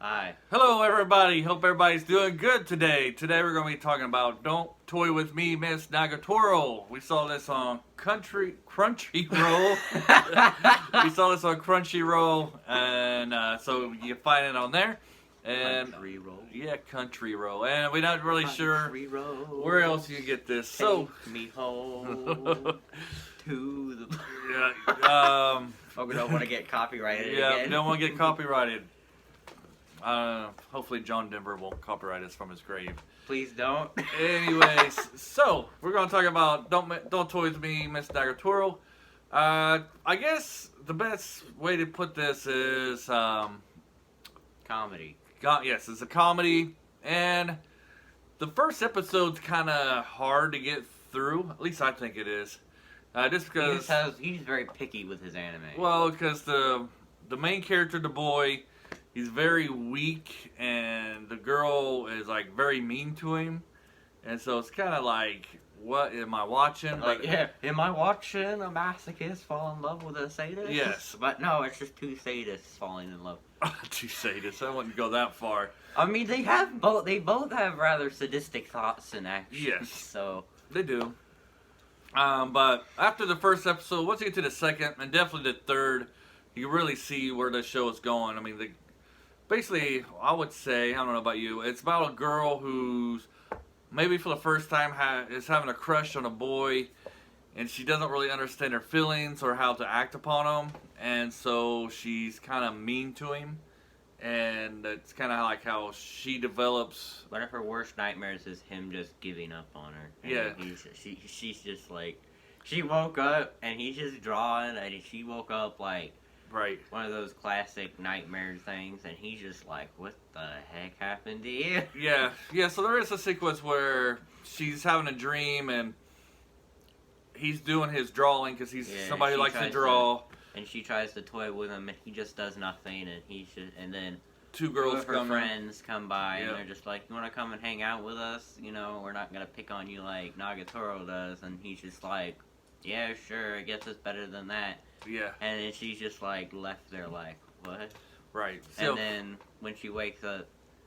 Hi. Hello, everybody. Hope everybody's doing good today. Today we're going to be talking about Don't Toy With Me, Miss Nagatoro. We saw this on Crunchyroll. We saw this on Crunchyroll, and so you can find it on there. And Crunchyroll. Yeah, Crunchyroll. And we're not really sure where else you can get this. So Take me home to the. yeah, Oh, we don't want to get copyrighted yeah, again. don't want to get copyrighted. Hopefully John Denver won't copyright us from his grave. Please don't. Anyways, so we're gonna talk about Don't Toy With Me, Miss Nagatoro. I guess the best way to put this is Comedy. yes, it's a comedy, and the first episode's kind of hard to get through. At least I think it is. Just because He's very picky with his anime. well, because the main character, the boy, he's very weak, and the girl is like very mean to him, and so it's kind of like, what am I watching? Like, yeah, am I watching a masochist fall in love with a sadist? Yes. But no, it's just two sadists falling in love. Two sadists. I wouldn't go that far. I mean, they both have rather sadistic thoughts and actions. Yes. So They do. But after the first episode, once you get to the second and definitely the third, you really see where the show is going. I mean, basically, I would say, I don't know about you, it's about a girl who's maybe for the first time is having a crush on a boy, and she doesn't really understand her feelings or how to act upon them, and so she's kind of mean to him, and it's kind of like how she develops. one of her worst nightmares is him just giving up on her. And Yeah. She's just like, she woke up and he's just drawing, and she woke up like Right. one of those classic nightmare things, and he's just like, what the heck happened to you? Yeah. So there is a sequence where she's having a dream, and he's doing his drawing because he's Yeah, somebody who she likes to tries draw. And she tries to toy with him, and he just does nothing, and then Two two girls of her come in. friends come by, Yeah. and they're just like, you want to come and hang out with us? You know, we're not going to pick on you like Nagatoro does. And he's just like, yeah, sure, I guess it's better than that. Yeah. And then she's just like left there like, what? Right. So And then when she wakes up,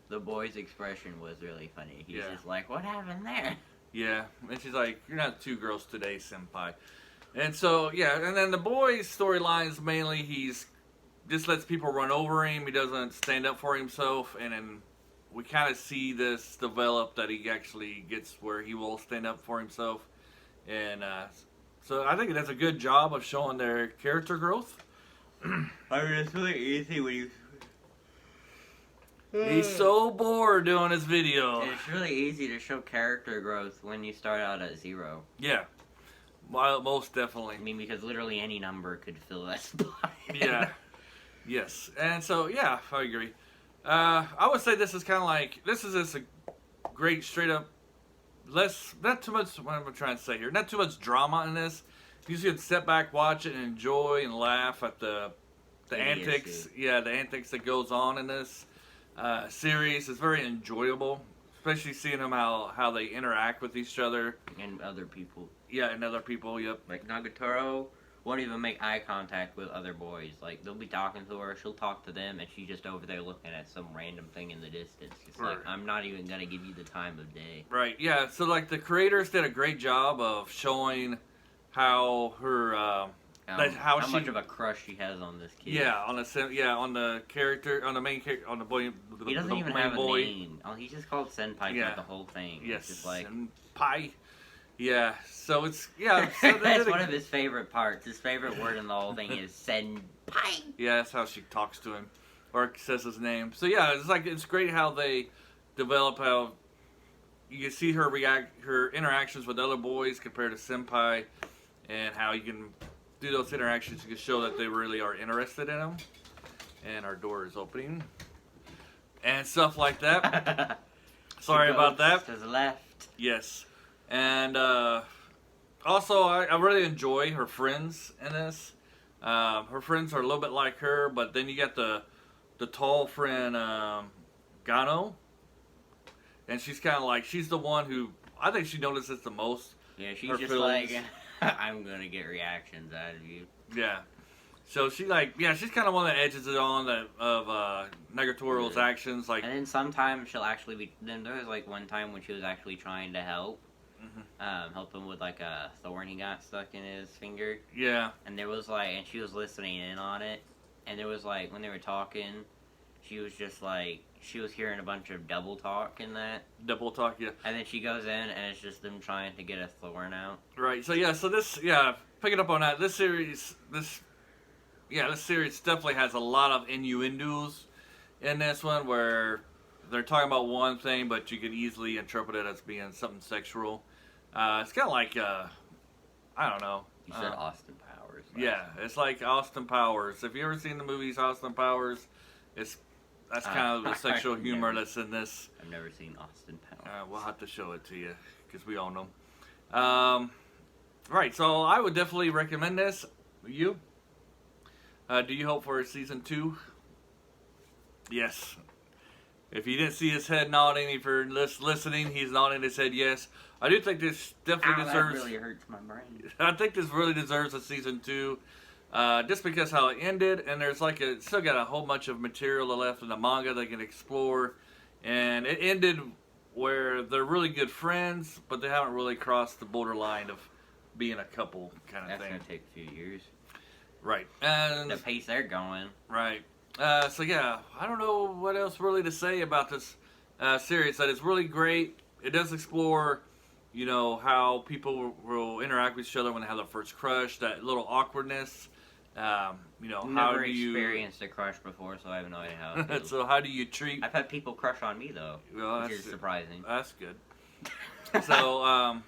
the boy's expression was really funny. He's Yeah. just like, what happened there? yeah, and she's like, "You're not two girls today, senpai." And so yeah, and then the boy's storylines mainly he's just lets people run over him. He doesn't stand up for himself, and then we kind of see this develop that he actually gets where he will stand up for himself, and so I think it does a good job of showing their character growth. I mean, it's really easy when you... He's so bored doing his video. It's really easy to show character growth when you start out at 0. Yeah, well, most definitely. I mean, because literally any number could fill that spot. Yeah. Yes. And so, yeah, I agree. I would say this is kind of like, this is just a great straight up, not too much, what am I trying to say here? Not too much drama in this. You should sit back, watch it, and enjoy and laugh at the Idiocy. antics. Yeah, the antics that goes on in this series. It's very enjoyable, especially seeing them how they interact with each other. And other people. Yeah, and other people, yep. Like, Nagatoro won't even make eye contact with other boys. Like, they'll be talking to her, she'll talk to them, and she's just over there looking at some random thing in the distance. It's like, Right. I'm not even gonna give you the time of day. Right, yeah. So, like, the creators did a great job of showing how her, how she, much of a crush she has on this kid. yeah, on the character, on the main character, on the boy, He doesn't the even main have boy. a name. Oh, he's just called Senpai Yeah. throughout the whole thing. Yes, It's just like... and pie. Yeah, so it's, yeah. So they That's did one of his favorite parts. His favorite word in the whole thing is senpai. Yeah, that's how she talks to him, or says his name. So yeah, it's great how they develop how you can see her interactions with other boys compared to senpai, and how you can do those interactions. You can show that they really are interested in them. And our door is opening, and stuff like that. Sorry about that. To the left. Yes, and also I really enjoy her friends in this. Her friends are a little bit like her, but then you got the tall friend Gano, and she's kind of like, she's the one who I think she notices the most. Yeah, she's her just feelings. like, I'm gonna get reactions out of you. Yeah. So she's kind of one that edges it on of Nagatoro's actions. Like, and then sometimes she'll actually be. Then there was like one time when she was actually trying to help, help him with like a thorn he got stuck in his finger. Yeah. And there was like, and she was listening in on it, and there was like when they were talking, she was just like she was hearing a bunch of double talk in that. Double talk, yeah. And then she goes in, and it's just them trying to get a thorn out. Right. So yeah. So this, yeah. Picking up on that, this series definitely has a lot of innuendos in this one where they're talking about one thing, but you could easily interpret it as being something sexual. It's kind of like, I don't know. You said Austin Powers. Right? Yeah, it's like Austin Powers. If you ever seen the movies Austin Powers, that's kind of the sexual humor that's in this. I've never seen Austin Powers. We'll have to show it to you because we all know. Right, so I would definitely recommend this. You? Do you hope for a season 2? Yes. If you didn't see his head nodding, if you're listening, he's nodding his head yes. I do think this definitely deserves... That really hurts my brain. I think this really deserves a season 2. Just because how it ended, and there's like still got a whole bunch of material left in the manga they can explore. And it ended where they're really good friends, but they haven't really crossed the borderline of being a couple kind of That's thing. going to take a few years. Right. And the pace they're going. Right. So yeah, I don't know what else really to say about this series. That it's really great. It does explore, how people will interact with each other when they have their first crush. That little awkwardness. How Never do you experienced a crush before, so I have no idea how it feels. So how do you treat? I've had people crush on me though, which is surprising. That's good. So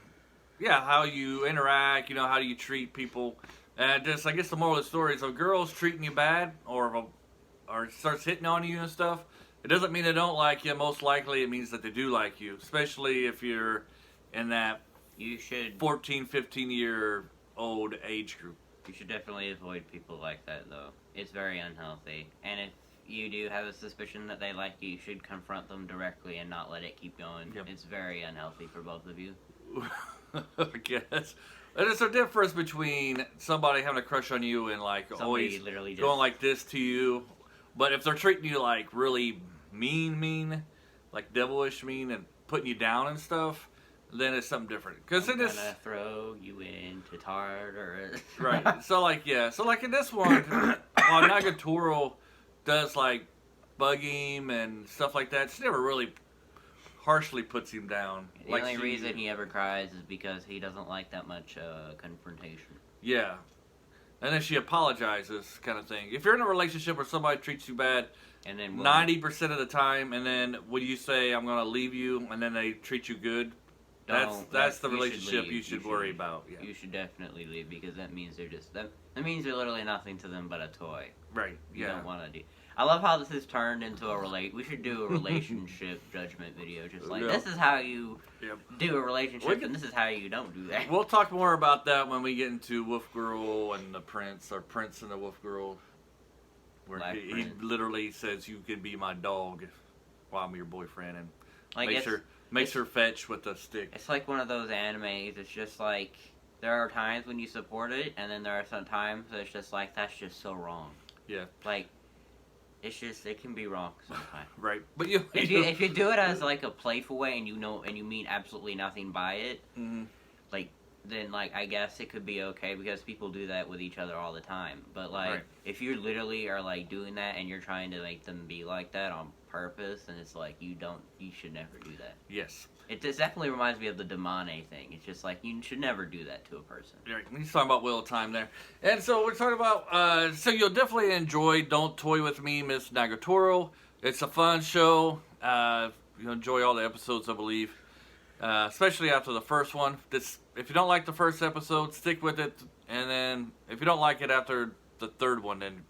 yeah, how you interact. How do you treat people? And just, I guess the moral of the story is if a girl's treating you bad or starts hitting on you and stuff, it doesn't mean they don't like you. Most likely it means that they do like you, especially if you're in that 14, 15-year-old age group. You should definitely avoid people like that, though. It's very unhealthy. And if you do have a suspicion that they like you, you should confront them directly and not let it keep going. Yep. It's very unhealthy for both of you. I guess. There's a difference between somebody having a crush on you and like Somebody always literally just going like this to you. But if they're treating you like really mean, like devilish mean, and putting you down and stuff, then it's something different. Because I'm gonna throw you into tartar. Right. So like in this one, while Nagatoro does like bug him and stuff like that, she never really harshly puts him down. The only reason he ever cries is because he doesn't like that much confrontation. Yeah. And then she apologizes, kind of thing. If you're in a relationship where somebody treats you bad, and then 90% of the time, and then when you say, I'm going to leave you, and then they treat you good, that's the relationship you should worry about. Yeah. You should definitely leave, because that means they're just... That means you're literally nothing to them but a toy. Right, You don't want to do... I love how this has turned into a we should do a relationship judgment video. Just like, this is how you do a relationship, and this is how you don't do that. We'll talk more about that when we get into Wolf Girl and the Prince, or Prince and the Wolf Girl. Where he literally says, you can be my dog while I'm your boyfriend, and like makes her fetch with a stick. It's like one of those animes. It's just like, there are times when you support it, and then there are some times that it's just like, that's just so wrong. Yeah. Like, it's just, it can be wrong sometimes. Right. But if you do it as like a playful way and you mean absolutely nothing by it, then like I guess it could be okay because people do that with each other all the time. But like if you literally are like doing that and you're trying to make them be like that on purpose, then it's like you should never do that. Yes. It just definitely reminds me of the Damane thing. It's just like, you should never do that to a person. Right. He's talking about Wheel of Time there. And so we're talking about, so you'll definitely enjoy Don't Toy With Me, Miss Nagatoro. It's a fun show. You'll enjoy all the episodes, I believe. Especially after the first one. If you don't like the first episode, stick with it. And then if you don't like it after the third one, then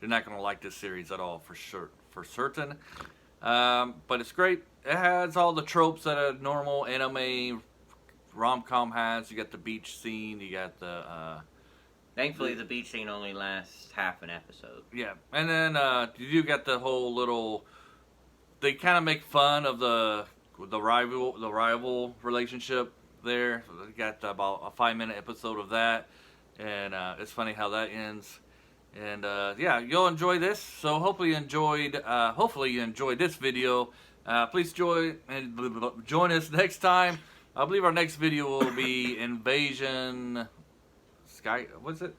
you're not going to like this series at all, for sure, for certain. But it's great. It has all the tropes that a normal anime rom-com has. You got the beach scene. You got the... Thankfully, the beach scene only lasts half an episode. Yeah. And then you got the whole little... They kind of make fun of the rival relationship there. So they got about a 5-minute episode of that. And it's funny how that ends. And yeah, you'll enjoy this. So hopefully you enjoyed this video. Please join us next time. I believe our next video will be Invasion Sky. What's it?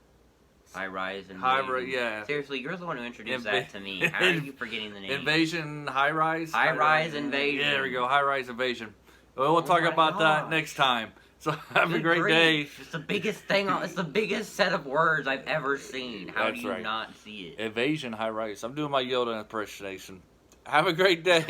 High Rise Invasion. Yeah. Seriously, you're the one who introduced that to me. How are you forgetting the name? Invasion High Rise. High Rise Invasion. Yeah, there we go. High Rise Invasion. Well, we'll talk about that next time. So have a great day. It's the biggest thing. It's the biggest set of words I've ever seen. How do you not see it? Invasion High Rise. I'm doing my Yoda impersonation. Have a great day.